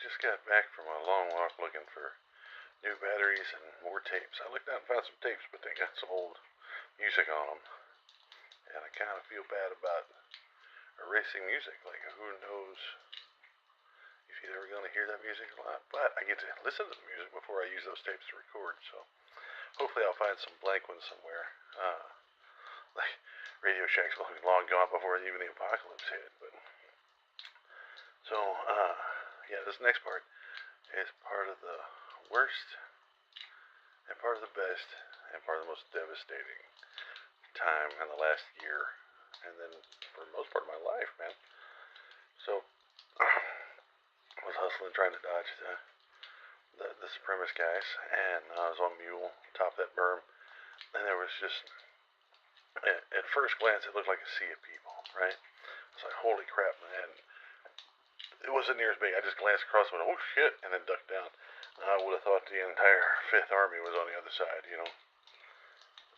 just got back from a long walk looking for new batteries and more tapes. I looked out and found some tapes, but they got some old music on them. And I kind of feel bad about erasing music. Like, who knows if you're ever going to hear that music a lot. But I get to listen to the music before I use those tapes to record, so hopefully I'll find some blank ones somewhere. Like, Radio Shack's long gone before even the apocalypse hit. But so, yeah, this next part is part of the worst and part of the best and part of the most devastating time in the last year, and then for the most part of my life, man. So I was hustling, trying to dodge the supremacist guys, and I was on mule, top of that berm, and there was just, at first glance, it looked like a sea of people, right? It's like, holy crap, man. It wasn't near as big. I just glanced across and went, oh shit, and then ducked down. I would have thought the entire 5th Army was on the other side, you know.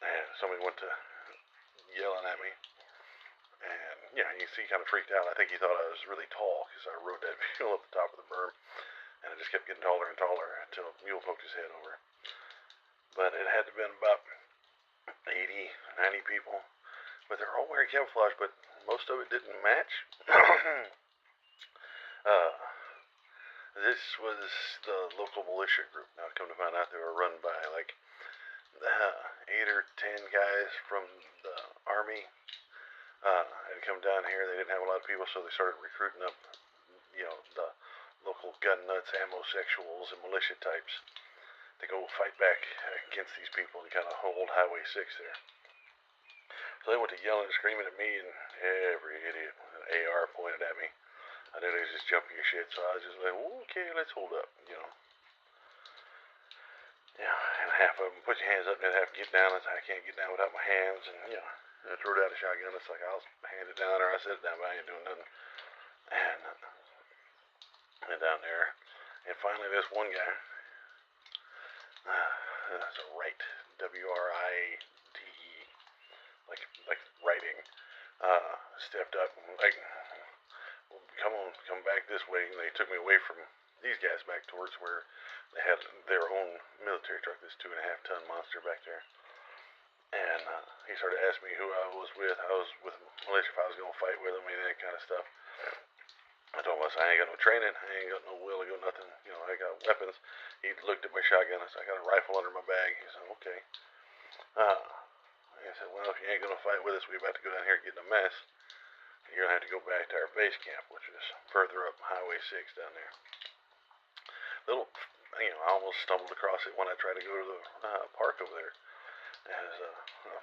And somebody went to yelling at me. And, yeah, you see, he kind of freaked out. I think he thought I was really tall because I rode that mule up the top of the berm. And it just kept getting taller and taller until the mule poked his head over. But it had to have been about 80, 90 people. But they're all wearing camouflage, but most of it didn't match. This was the local militia group. Now, come to find out, they were run by like 8 or 10 guys from the army. Had come down here. They didn't have a lot of people, so they started recruiting up, you know, the local gun nuts, ammo sexuals, and militia types to go fight back against these people and kind of hold Highway 6 there. So they went to yelling and screaming at me, and every idiot with an AR pointed at me. I knew they was just jumping your shit, so I was just like, okay, let's hold up, you know. Yeah, and half of them, put your hands up, and half get down. I can't get down without my hands, and, you know, I threw it out a shotgun. It's like, I'll hand it down, or I set it down, but I ain't doing nothing. And down there, and finally this one guy, that's a Wright, W-R-I-T-E, like writing, stepped up, and like, come back this way. And they took me away from these guys back towards where they had their own military truck, this 2.5-ton monster back there. And he started asking me who I was with. I was with militia, if I was going to fight with them, and that kind of stuff. I told him, I ain't got no training, I ain't got no will, I got nothing, you know, I got weapons. He looked at my shotgun. I said, I got a rifle under my bag. He said, okay. He said, well, if you ain't going to fight with us, we're about to go down here and get in a mess. You're going to have to go back to our base camp, which is further up Highway 6 down there. Little, you know, I almost stumbled across it when I tried to go to the park over there. There's a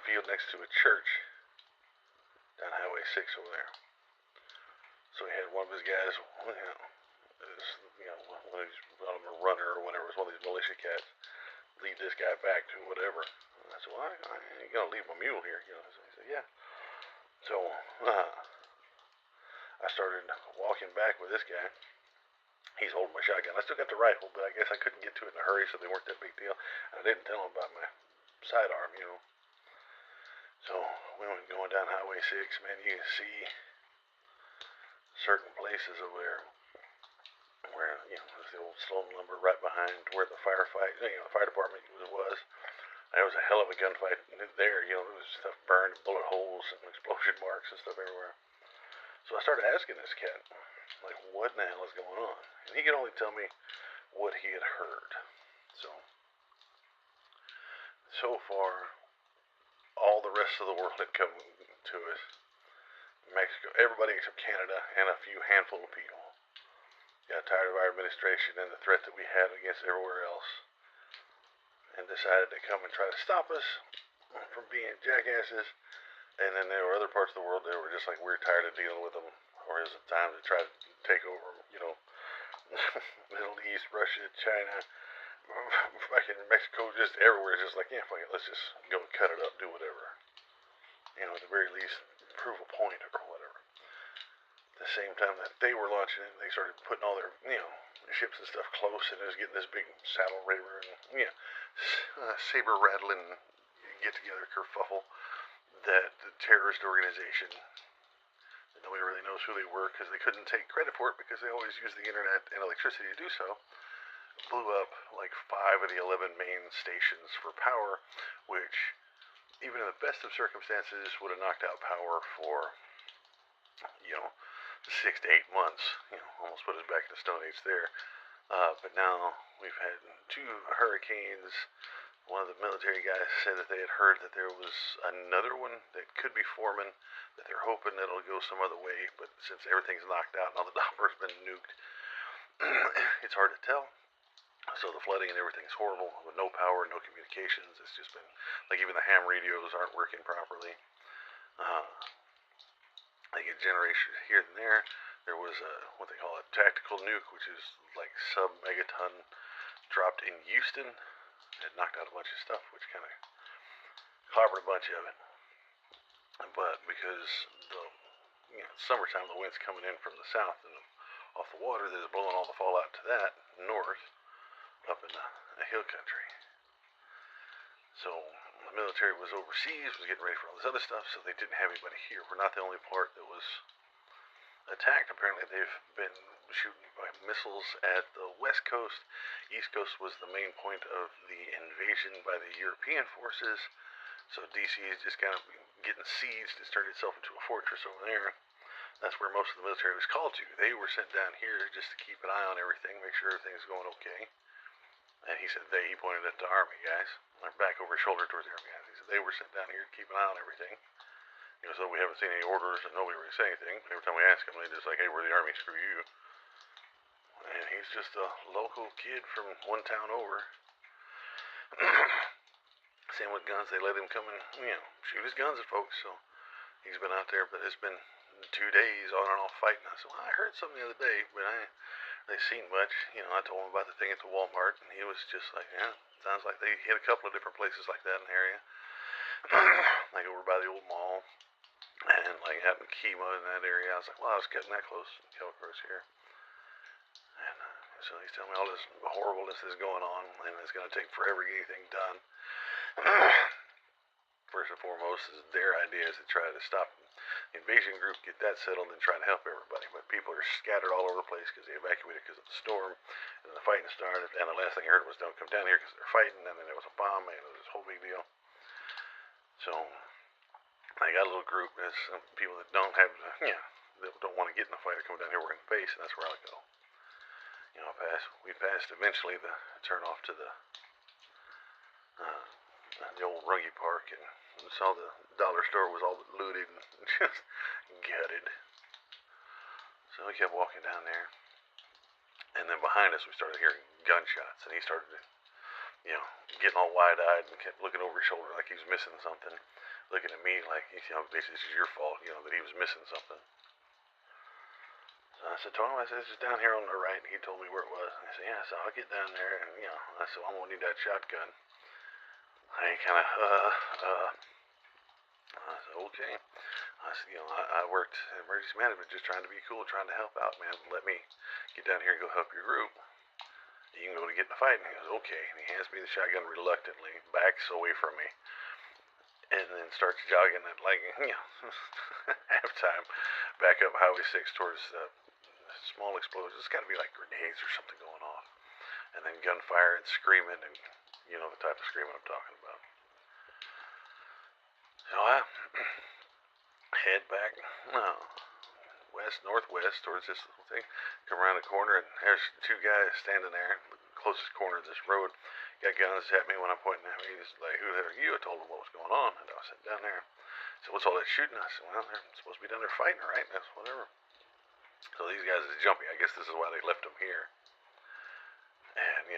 field next to a church down Highway 6 over there. So he had one of his guys, one of these, a runner or whatever, it was one of these militia cats, lead this guy back to whatever. And I said, well, I ain't going to leave my mule here, you know. So he said, yeah. So, I started walking back with this guy. He's holding my shotgun. I still got the rifle, but I guess I couldn't get to it in a hurry, so they weren't that big deal. And I didn't tell him about my sidearm, you know. So we went going down Highway 6, man. You can see certain places over there where, you know, there's the old Sloan lumber right behind where the firefight, you know, the fire department was. There was a hell of a gunfight there, you know. There was stuff burned, bullet holes, and explosion marks and stuff everywhere. So I started asking this cat, like, what in the hell is going on? And he could only tell me what he had heard. So far, all the rest of the world had come to us. Mexico, everybody except Canada, and a few handful of people got tired of our administration and the threat that we had against everywhere else, and decided to come and try to stop us from being jackasses. And then there were other parts of the world that were just like, we're tired of dealing with them, or is it time to try to take over, you know, Middle East, Russia, China, fucking Mexico, just everywhere. Just like, yeah, fuck it, let's just go cut it up, do whatever. You know, at the very least, prove a point or whatever. At the same time that they were launching it, they started putting all their, you know, ships and stuff close, and it was getting this big saddle raver and, you know, saber rattling get together kerfuffle that the terrorist organization, Nobody really knows who they were because they couldn't take credit for it because they always used the internet and electricity to do so. Blew up like 5 of the 11 main stations for power, which even in the best of circumstances would have knocked out power for, you know, 6 to 8 months. Almost put us back in the Stone Age there. But now we've had 2 hurricanes. One of the military guys said that they had heard that there was another one that could be forming, that they're hoping that it'll go some other way, but since everything's knocked out and all the Dopper's been nuked, it's hard to tell. So the flooding and everything's horrible, with no power, no communications. It's just been, like, even the ham radios aren't working properly. They get generation here and there. There was what they call a tactical nuke, which is like sub-megaton, dropped in Houston. It knocked out a bunch of stuff, which kind of clobbered a bunch of it. But because the summertime, the wind's coming in from the south and off the water, they're blowing all the fallout to that north, up in the hill country. So the military was overseas, was getting ready for all this other stuff, so they didn't have anybody here. We're not the only part that was attacked. Apparently they've been shooting by missiles at the west coast. East coast was the main point of the invasion by the European forces. So DC is just kind of getting sieged. It turned itself into a fortress over there. That's where most of the military was called to. They were sent down here just to keep an eye on everything, make sure everything's going okay. And he said he pointed at the Army guys. They're back over his shoulder towards the Army guys. He said they were sent down here to keep an eye on everything. So we haven't seen any orders and nobody really say anything. Every time we ask him, they're just like, hey, we're the Army, screw you. And he's just a local kid from one town over. Same with guns, they let him come and, shoot his guns at folks. So he's been out there, but it's been 2 days on and off fighting. I said, well, I heard something the other day, but I ain't really seen much. I told him about the thing at the Walmart, and he was just like, yeah, sounds like they hit a couple of different places like that in the area. Like over by the old mall, and like out in Kima in that area. I was like, well, I was cutting that close, come across here. And so he's telling me all this horribleness that's going on, and it's going to take forever to get anything done. First and foremost is their idea is to try to stop the invasion group, get that settled, and try to help everybody. But people are scattered all over the place because they evacuated because of the storm, and the fighting started. And the last thing I heard was don't come down here because they're fighting, and then there was a bomb, and it was this whole big deal. So I got a little group. There's some people that don't have, that don't want to get in the fight or come down here working the base, and that's where I go. We passed eventually the turn off to the old Rungy Park, and saw the dollar store was all looted and just gutted. So we kept walking down there, and then behind us we started hearing gunshots, and he started, getting all wide-eyed and kept looking over his shoulder like he was missing something, looking at me like, basically this is your fault, that he was missing something. So I said to him, this is down here on the right, and he told me where it was. And I said, yeah, so I'll get down there, and, I said, I'm going to need that shotgun. I kind of, I said, okay. I said, I worked in emergency management just trying to be cool, trying to help out, man. Let me get down here and go help your group. You can go to get in the fight. And he goes, okay. And he hands me the shotgun reluctantly, backs away from me, and then starts jogging at, like, halftime, back up Highway 6 towards small explosions. It's got to be like grenades or something going off. And then gunfire and screaming, and the type of screaming I'm talking about. So I head back northwest towards this little thing, come around the corner, and there's 2 guys standing there, the closest corner of this road, got guns at me when I'm pointing at me. He's like, who the hell are you? I told him what was going on, and I was sitting down there. He said, what's all that shooting? I said, well, they're supposed to be down there fighting, right? That's whatever. So these guys are jumpy. I guess this is why they left them here. And,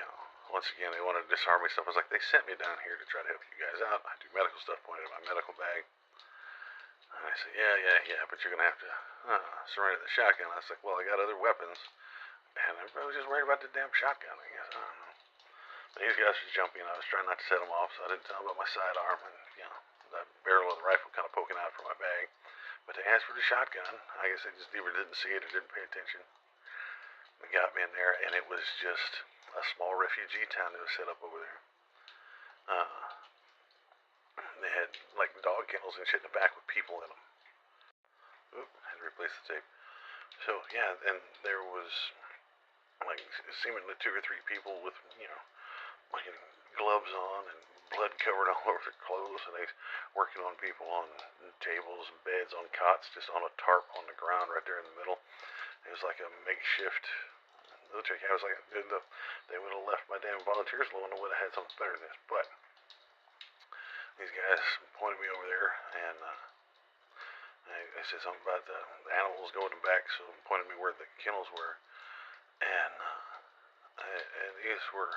once again, they wanted to disarm me stuff. I was like, they sent me down here to try to help you guys out. I do medical stuff, pointed at my medical bag. And I said, yeah, but you're going to have to surrender the shotgun. I was like, well, I got other weapons. And I was just worried about the damn shotgun, I guess. I don't know. But these guys were jumpy, and I was trying not to set them off, so I didn't tell them about my sidearm and, the barrel of the rifle kind of poking out from my bag. But they asked for the shotgun. I guess they just either didn't see it or didn't pay attention. They got me in there, and it was just a small refugee town that was set up over there. They had like dog kennels and shit in the back with people in them. Oop, I replace the tape. So yeah, and there was like seemingly 2 or 3 people with like gloves on and blood covered all over their clothes, and they working on people on tables and beds, on cots, just on a tarp on the ground right there in the middle. It was like a makeshift military camp. It was like they would have left my damn volunteers alone. I would have had something better than this. But these guys pointed me over there, and they said something about the animals going back, so pointed me where the kennels were, and these were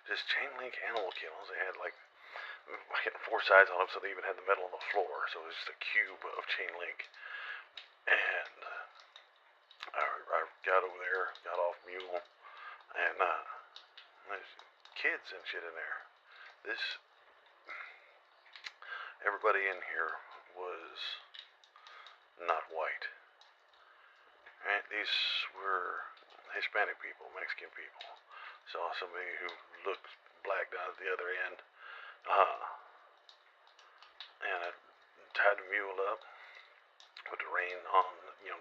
just chain link animal kennels. They had like 4 sides on them, so they even had the metal on the floor. So it was just a cube of chain link. And I got over there, got off mule, and there's kids and shit in there. Everybody in here was not white. Right? These were Hispanic people, Mexican people. Saw somebody who looked black down at the other end. And I tied the mule up, put the rein on,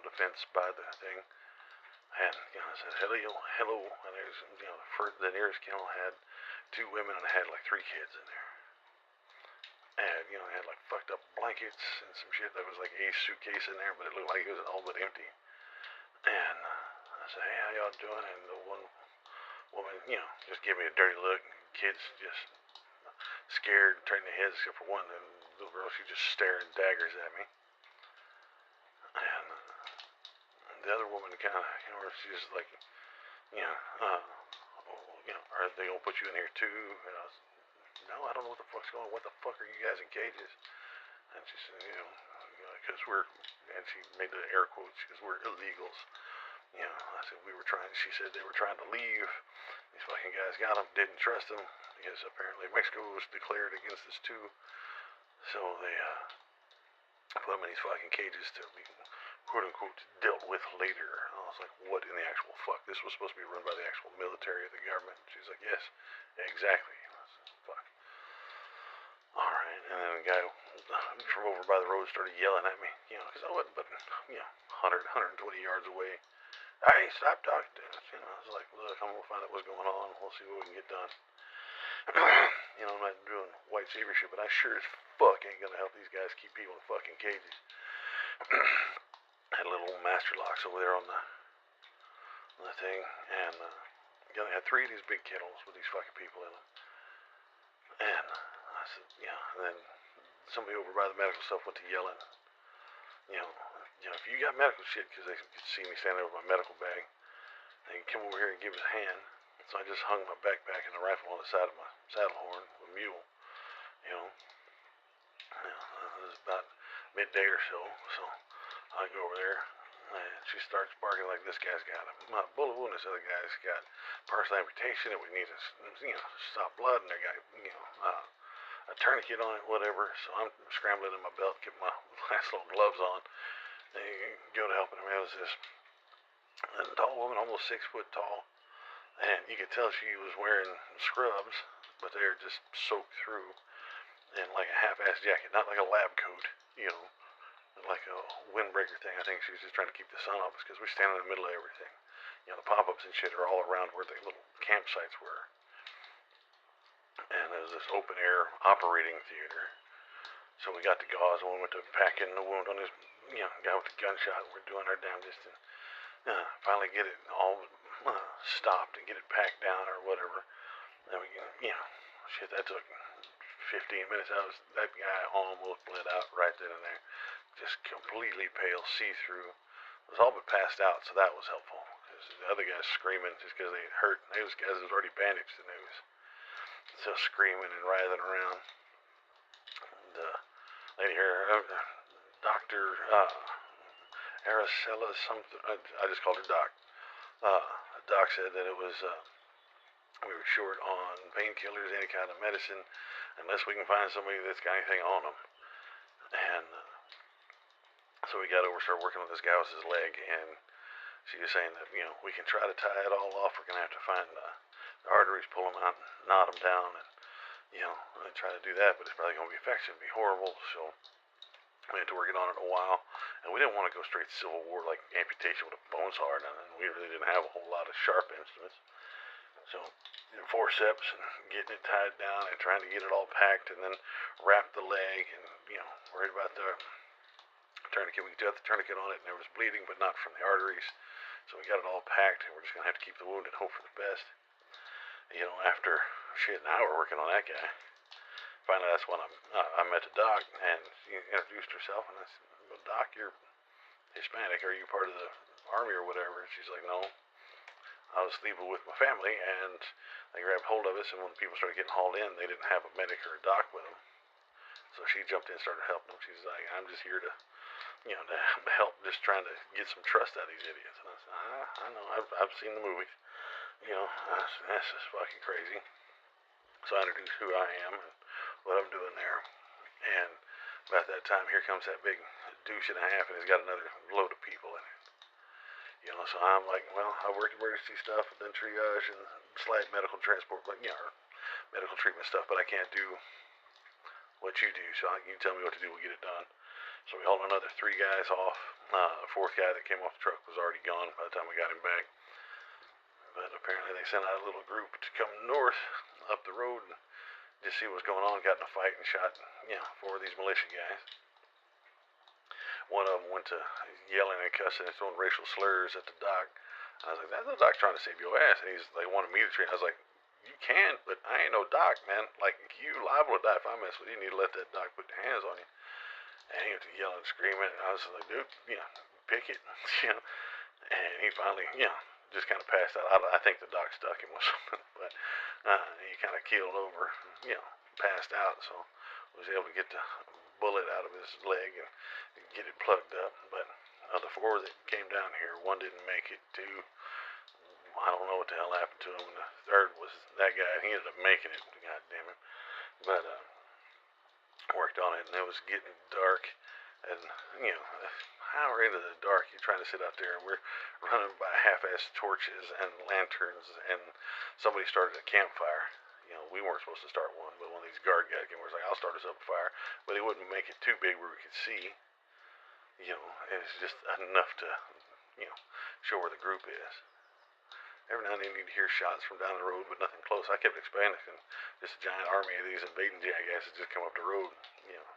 the fence by the thing, and I said hello, and there's the nearest kennel had 2 women and I had like 3 kids in there, and I had like fucked up blankets and some shit. There was like a suitcase in there, but it looked like it was all but empty. And I said, hey, how y'all doing? And the one woman, just gave me a dirty look. Kids just scared, turning their heads, except for one. And the little girl, she just staring daggers at me. And the other woman kind of, she's like, are they gonna put you in here too? And I was, no, I don't know what the fuck's going on. What the fuck are you guys in cages? And she said, because and she made the air quotes, because we're illegals. I said she said they were trying to leave. These fucking guys got them, didn't trust them, because apparently Mexico was declared against us too. So they put them in these fucking cages to be, quote unquote, dealt with later. And I was like, what in the actual fuck? This was supposed to be run by the actual military of the government. She's like, yes, exactly. I was like, fuck. Alright, and then the guy from over by the road started yelling at me, because I wasn't but, 120 yards away. Hey, stop talking to us. I was like, look, I'm going to find out what's going on. We'll see what we can get done. I'm not doing white savior shit, but I sure as fuck ain't going to help these guys keep people in fucking cages. Had little master locks over there on the thing, and they had 3 of these big kennels with these fucking people in them. And I said, and then somebody over by the medical stuff went to yelling, if you got medical shit, because they could see me standing over my medical bag, they can come over here and give us a hand. So I just hung my backpack and the rifle on the side of my saddle horn with a mule, it was about midday or so, I go over there, and she starts barking like this guy's got a bullet wound, this other guy's got partial amputation, and we need to, stop blood, and they got, a tourniquet on it, whatever. So I'm scrambling in my belt, get my last little gloves on, and go to helping him. It was this tall woman, almost 6 foot tall, and you could tell she was wearing scrubs, but they were just soaked through, and like a half-ass jacket, not like a lab coat, like a windbreaker thing. I think she was just trying to keep the sun off us, because we're standing in the middle of everything. The pop-ups and shit are all around where the little campsites were. And there was this open air operating theater. So we got the gauze and we went to pack in the wound on this, guy with the gunshot. We're doing our damnedest to finally get it all stopped and get it packed down or whatever. Then we, shit, that took 15 minutes. That guy almost bled out right then and there. Just completely pale, see-through. It was all but passed out, so that was helpful. Because the other guys screaming just because they hurt. And those guys was already bandaged, and they was still screaming and writhing around. The lady here, Dr. Araceli something, I just called her Doc. Doc said that it was, we were short on painkillers, any kind of medicine, unless we can find somebody that's got anything on them. And so we got over, started working on this guy with his leg, and she was saying that, we can try to tie it all off. We're going to have to find the arteries, pull them out, knot them down, and, try to do that, but it's probably going to be infection, it'd be horrible. So we had to work it on it a while, And we didn't want to go straight Civil War, like amputation with a bone saw or nothing. We really didn't have a whole lot of sharp instruments. So, forceps and getting it tied down and trying to get it all packed and then wrap the leg and, worried about the tourniquet. We got the tourniquet on it and there was bleeding, but not from the arteries. So we got it all packed and we're just going to have to keep the wound and hope for the best. After an hour working on that guy, finally that's when I met the doc and she introduced herself and I said, well, Doc, you're Hispanic. Are you part of the army or whatever? And she's like, no. I was leaving with my family, and they grabbed hold of us, and when people started getting hauled in, they didn't have a medic or a doc with them. So she jumped in and started helping them. She's like, I'm just here to, to help, just trying to get some trust out of these idiots. And I said, I know, I've seen the movies. That's just fucking crazy. So I introduced who I am and what I'm doing there. And about that time, here comes that big douche and a half, and he's got another load of people in it. So I'm like, well, I work emergency stuff and then triage and slight medical transport, but medical treatment stuff, but I can't do what you do. So you tell me what to do, we'll get it done. So we hauled another 3 guys off. The 4th guy that came off the truck was already gone by the time we got him back. But apparently they sent out a little group to come north up the road and just see what was going on. Got in a fight and shot, 4 of these militia guys. One of them went to yelling and cussing and throwing racial slurs at the doc. I was like, that's the doc trying to save your ass. And they wanted me to treat. I was like, you can, but I ain't no doc, man. Like, you liable to die if I mess with you. You need to let that doc put their hands on you. And he went to yelling and screaming. And I was like, dude, pick it. And he finally, just kind of passed out. I think the doc stuck him with something. But he kind of keeled over, passed out. So I was able to get the bullet out of his leg and get it plugged up. But the 4 that came down here, 1 didn't make it. 2, I don't know what the hell happened to him. And the 3rd was that guy. He ended up making it. God damn it. But worked on it, and it was getting dark. And how we're into the dark, you're trying to sit out there, and we're running by half-assed torches and lanterns, and somebody started a campfire. We weren't supposed to start one, but one of these guard guys came over and was like, I'll start us up a fire. But he wouldn't make it too big where we could see. It's just enough to, show where the group is. Every now and then you'd hear shots from down the road, but nothing close. I kept expecting just a giant army of these invading jackasses just come up the road,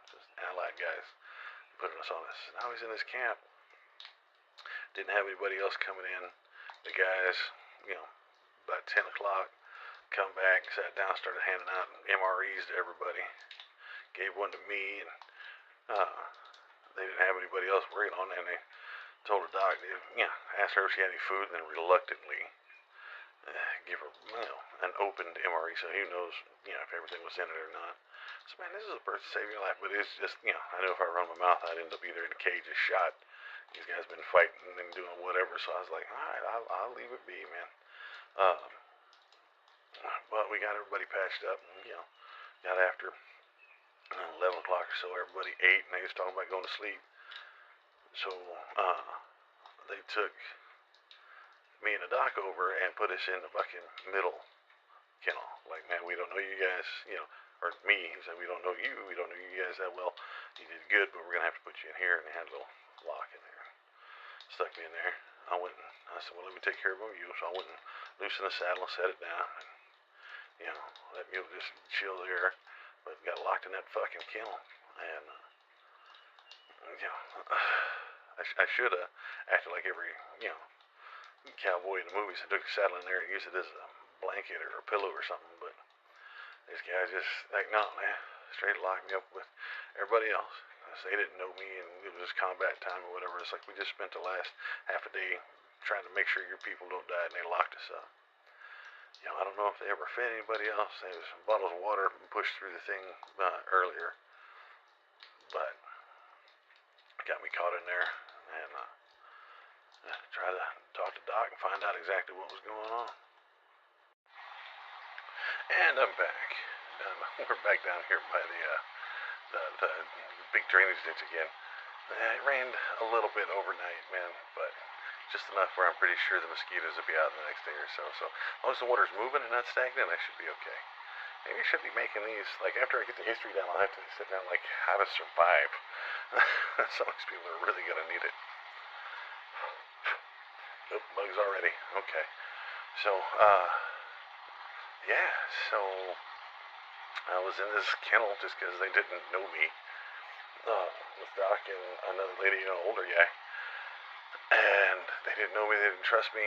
just allied guys putting us on this. Now he's in this camp. Didn't have anybody else coming in. The guys, about 10 o'clock, come back, sat down, started handing out MREs to everybody. Gave one to me, and they didn't have anybody else working on it, and they told the doc, asked her if she had any food, and then reluctantly give her, an opened MRE so he knows, if everything was in it or not. So, man, this is a birth to save your life, but it's just, I know if I run my mouth, I'd end up either in a cage or shot. These guys been fighting and doing whatever, so I was like, all right, I'll leave it be, man. But we got everybody patched up, and, got after 11 o'clock or so, everybody ate, and they was talking about going to sleep. So, they took me and the doc over and put us in the fucking middle kennel. Like, man, we don't know you guys, or me, he said, we don't know you guys that well. You did good, but we're going to have to put you in here, and they had a little lock in there. Stuck me in there. I said, well, let me take care of you. So I went and loosened the saddle and set it down, and, let mule just chill there, but got locked in that fucking kennel, and, I should have acted like every, cowboy in the movies and took the saddle in there and used it as a blanket or a pillow or something, but these guys just like, no, man, straight locked me up with everybody else. They didn't know me, and it was combat time or whatever. It's like we just spent the last half a day trying to make sure your people don't die, and they locked us up. I don't know if they ever fed anybody else. There was some bottles of water pushed through the thing earlier, but got me caught in there, and try to talk to Doc and find out exactly what was going on. And I'm back. We're back down here by the big drainage ditch again. It rained a little bit overnight, man, but just enough where I'm pretty sure the mosquitoes will be out in the next day or so. So as long as the water's moving and not stagnant, I should be okay. maybe I should be making these, like, after I get the history down, I'll have to sit down, like, how to survive. Some of these people are really going to need it. Oop, bugs already. Okay. So, yeah, so I was in this kennel just because they didn't know me, with Doc and another lady and an older guy. And they didn't know me, they didn't trust me.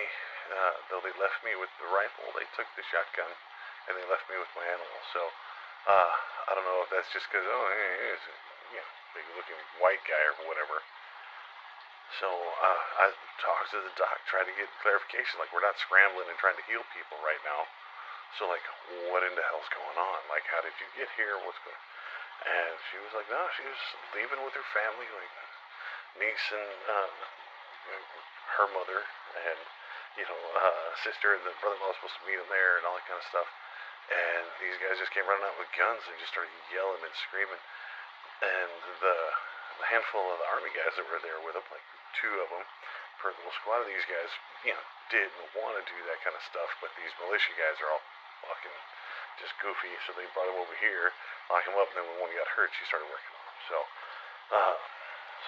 Though they left me with the rifle, they took the shotgun, and they left me with my animal. So, I don't know if that's just because, oh, he's a big looking white guy or whatever. So, I talked to the doc, tried to get clarification. Like, we're not scrambling and trying to heal people right now. So, like, what in the hell's going on? Like, how did you get here? What's going on? And she was like, no, she was leaving with her family, like, niece and, her mother, and, sister and the brother-in-law was supposed to meet them there and all that kind of stuff. And these guys just came running out with guns and just started yelling and screaming. And the handful of the army guys that were there with them, like two of them per little squad of these guys, didn't want to do that kind of stuff, but these militia guys are all fucking just goofy, so they brought him over here, locked him up, and then when one got hurt, she started working on him.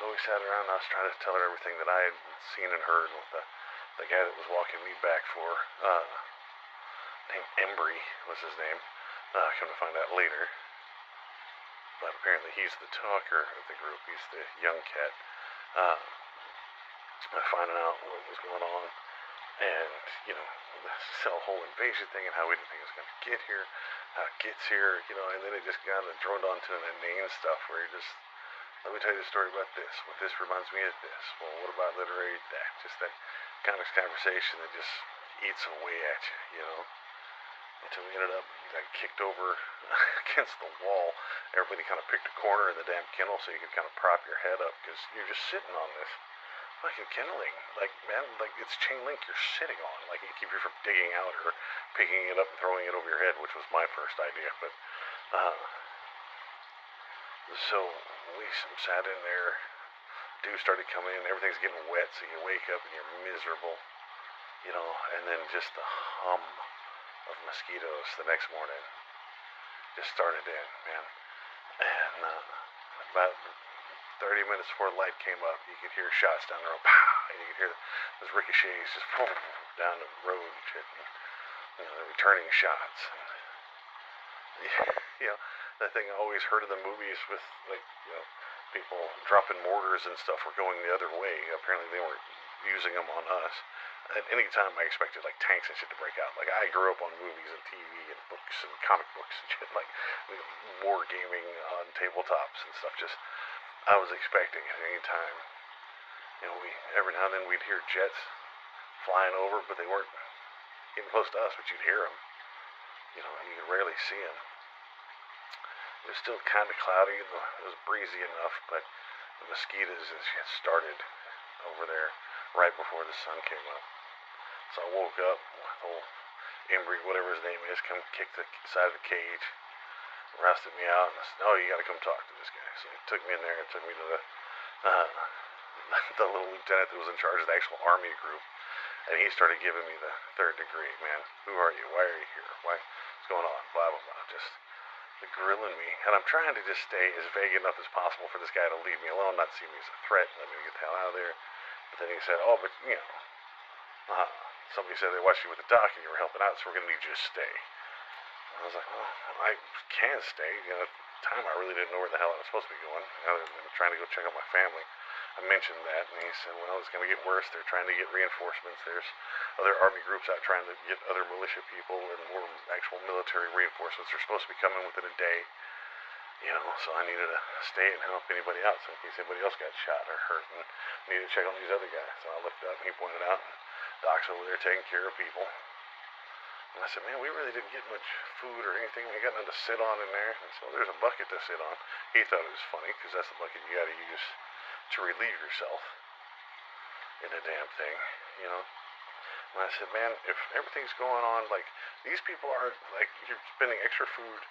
So we sat around, and I was trying to tell her everything that I had seen and heard with the guy that was walking me back for, named Embry was his name. Come to find out later. But apparently he's the talker of the group. He's the young cat. Finding out what was going on. And, this whole invasion thing and how we didn't think it was going to get here. How it gets here, and then it just got droned onto an inane stuff where you're just, let me tell you the story about this. What this reminds me of this. Well, what about literary that? Just that kind of conversation that just eats away at you, Until we ended up kicked over against the wall. Everybody kind of picked a corner in the damn kennel so you could kind of prop your head up because you're just sitting on this fucking kenneling. Like, man, like it's chain link you're sitting on. Like, you keep you from digging out or picking it up and throwing it over your head, which was my first idea. But, so we sat in there. Dew started coming in. Everything's getting wet, so you wake up and you're miserable. And then just the hum of mosquitoes the next morning just started in, man. And about 30 minutes before the light came up, you could hear shots down the road, pow, and you could hear those ricochets just down the road and shit, and, the returning shots. And, that thing I always heard in the movies with, like, people dropping mortars and stuff were going the other way. Apparently they weren't using them on us. At any time I expected like tanks and shit to break out. Like I grew up on movies and TV and books and comic books and shit, like war gaming on tabletops and stuff. Just I was expecting at any time. We every now and then we'd hear jets flying over, but they weren't getting close to us. But you'd hear them. You could rarely see them. It was still kind of cloudy. It was breezy enough, but the mosquitoes and shit started over there right before the sun came up. So I woke up, old Embry, whatever his name is, come kick the side of the cage, rousted me out, and I said, "Oh, you gotta come talk to this guy." So he took me in there and took me to the little lieutenant that was in charge of the actual army group, and he started giving me the third degree. Man, who are you? Why are you here? What's going on? Blah blah blah. Just grilling me, and I'm trying to just stay as vague enough as possible for this guy to leave me alone, not see me as a threat, and let me get the hell out of there. But then he said, "Oh, but somebody said they watched you with the doc and you were helping out, so we're gonna need you to stay." And I was like, "Well, I can stay. At the time I really didn't know where the hell I was supposed to be going, other than trying to go check on my family." I mentioned that, and he said, "Well, it's gonna get worse. They're trying to get reinforcements. There's other army groups out trying to get other militia people and more actual military reinforcements. They're supposed to be coming within a day." So I needed to stay and help anybody out, so in case anybody else got shot or hurt, and needed to check on these other guys. So I looked up and he pointed out, and Doc's over there taking care of people. And I said, "Man, we really didn't get much food or anything. We got nothing to sit on in there." And so there's a bucket to sit on. He thought it was funny, because that's the bucket you gotta use to relieve yourself in a damn thing, And I said, "Man, if everything's going on, like, these people aren't, like, you're spending extra food,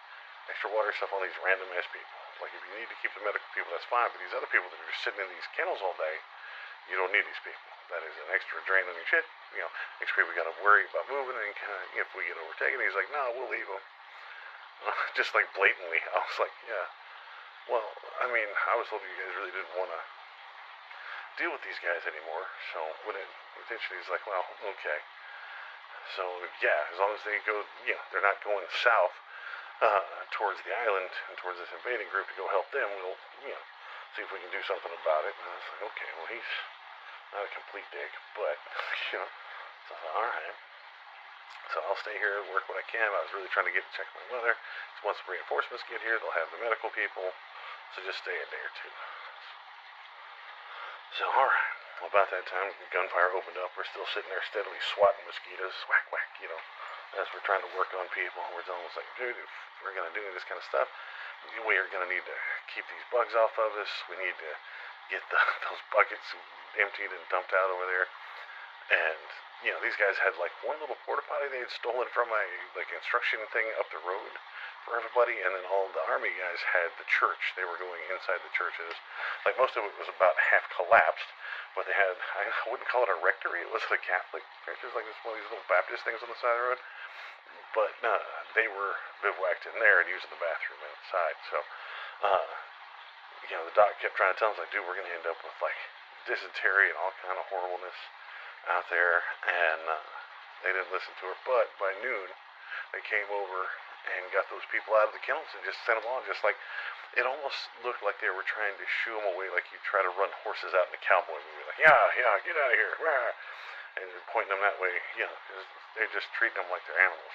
extra water stuff on these random ass people. Like, if you need to keep the medical people, that's fine, but these other people that are just sitting in these kennels all day, you don't need these people. That is an extra drain on your shit. Extra people got to worry about moving, and if we get overtaken." He's like, "No, we'll leave them." Just like blatantly. I was like, yeah. Well, I mean, I was told you guys really didn't want to deal with these guys anymore. So when it eventually he's like, well, okay. So yeah, as long as they go, they're not going south towards the island and towards this invading group to go help them. We'll, see if we can do something about it. And I was like, okay, well he's not a complete dick, but So I thought, all right. So I'll stay here and work what I can. I was really trying to get to check my mother. So once the reinforcements get here, they'll have the medical people. So just stay a day or two. So, alright. Well, about that time, gunfire opened up. We're still sitting there steadily swatting mosquitoes. Whack, whack, as we're trying to work on people. We're almost like, dude, if we're going to do this kind of stuff, we are going to need to keep these bugs off of us. We need to get those buckets emptied and dumped out over there. And, these guys had like one little porta potty they had stolen from my instruction thing up the road for everybody, and then all the army guys had the church. They were going inside the churches. Like most of it was about half collapsed, but they had, I wouldn't call it a rectory, it was a Catholic church. It was like one of these little Baptist things on the side of the road. But they were bivouacked in there and using the bathroom outside. So, the doc kept trying to tell us, like, dude, we're going to end up with like dysentery and all kind of horribleness out there, and they didn't listen to her. But by noon, they came over and got those people out of the kennels and just sent them on. Just like it almost looked like they were trying to shoo them away, like you try to run horses out in a cowboy movie, like yeah, get out of here, and pointing them that way, because they're just treating them like they're animals.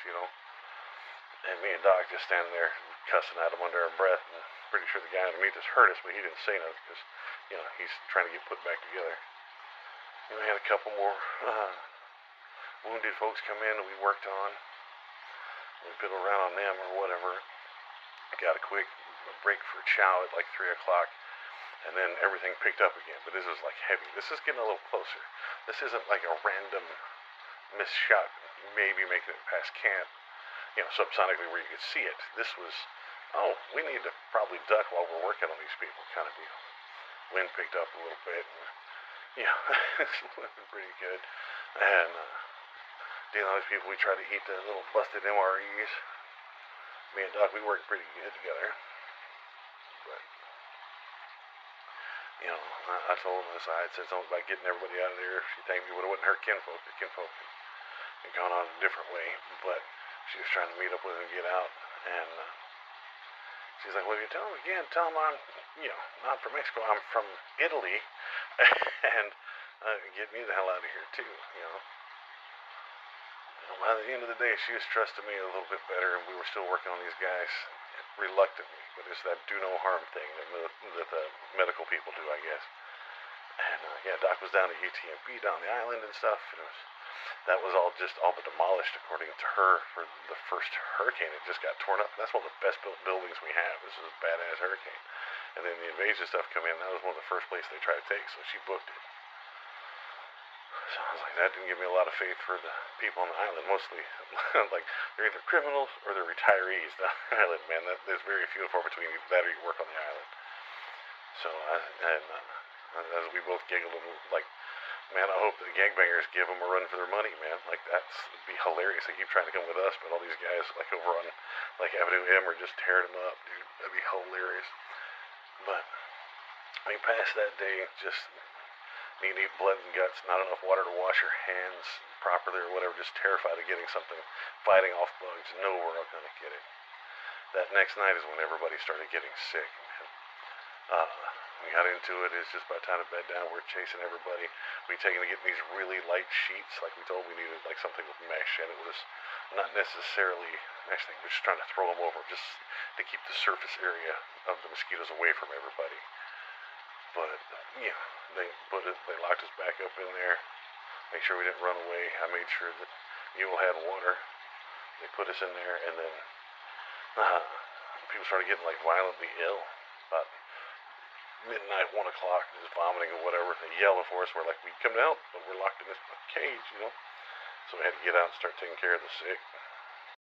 And me and Doc just standing there cussing at them under our breath, and pretty sure the guy underneath us heard us, but he didn't say nothing because he's trying to get put back together. We had a couple more wounded folks come in that we worked on. We piddled around on them or whatever. Got a quick break for chow at like 3 o'clock, and then everything picked up again. But this is like heavy. This is getting a little closer. This isn't like a random missed shot, maybe making it past camp, subsonically where you could see it. This was, we need to probably duck while we're working on these people kind of deal. Wind picked up a little bit, and it's looking pretty good. And dealing with people, we try to eat the little busted MREs. Me and Doc, we work pretty good together. But, I told him this. I had said something about getting everybody out of there. She thanked me, but it wouldn't hurt kinfolk. The kinfolk had gone on a different way. But she was trying to meet up with him and get out. And she's like, well, if you tell him again, tell him I'm, not from Mexico. I'm from Italy. And get me the hell out of here, too, By the end of the day, she was trusting me a little bit better, and we were still working on these guys reluctantly. But it's that do no harm thing that the medical people do, I guess. And Doc was down at UTMB down the island and stuff, and that was all but demolished, according to her, for the first hurricane. It just got torn up. That's one of the best built buildings we have. This is a badass hurricane. And then the invasion stuff come in. That was one of the first places they tried to take, so she booked it. So I was like, that didn't give me a lot of faith for the people on the island. Mostly, like, they're either criminals or they're retirees down the island, man. There's very few and far between that or you work on the island. So, as we both giggled, and like, man, I hope the gangbangers give them a run for their money, man. Like, that'd be hilarious. They keep trying to come with us, but all these guys, like, over on, like, Avenue M are just tearing them up, dude. That'd be hilarious. But, we passed that day, just knee-deep blood and guts, not enough water to wash your hands properly or whatever, just terrified of getting something, fighting off bugs. No, we're not going to get it. That next night is when everybody started getting sick, man. We got into it. It's just by the time to bed down, we're chasing everybody. We taken to getting these really light sheets, like we told we needed, like something with mesh, and it was not necessarily mesh thing. We're just trying to throw them over, just to keep the surface area of the mosquitoes away from everybody. But they locked us back up in there, make sure we didn't run away. I made sure that Mule had water. They put us in there, and then people started getting like violently ill about midnight, 1 o'clock, just vomiting or whatever. They yelling for us. We're like, we come to help, but we're locked in this cage, So we had to get out and start taking care of the sick.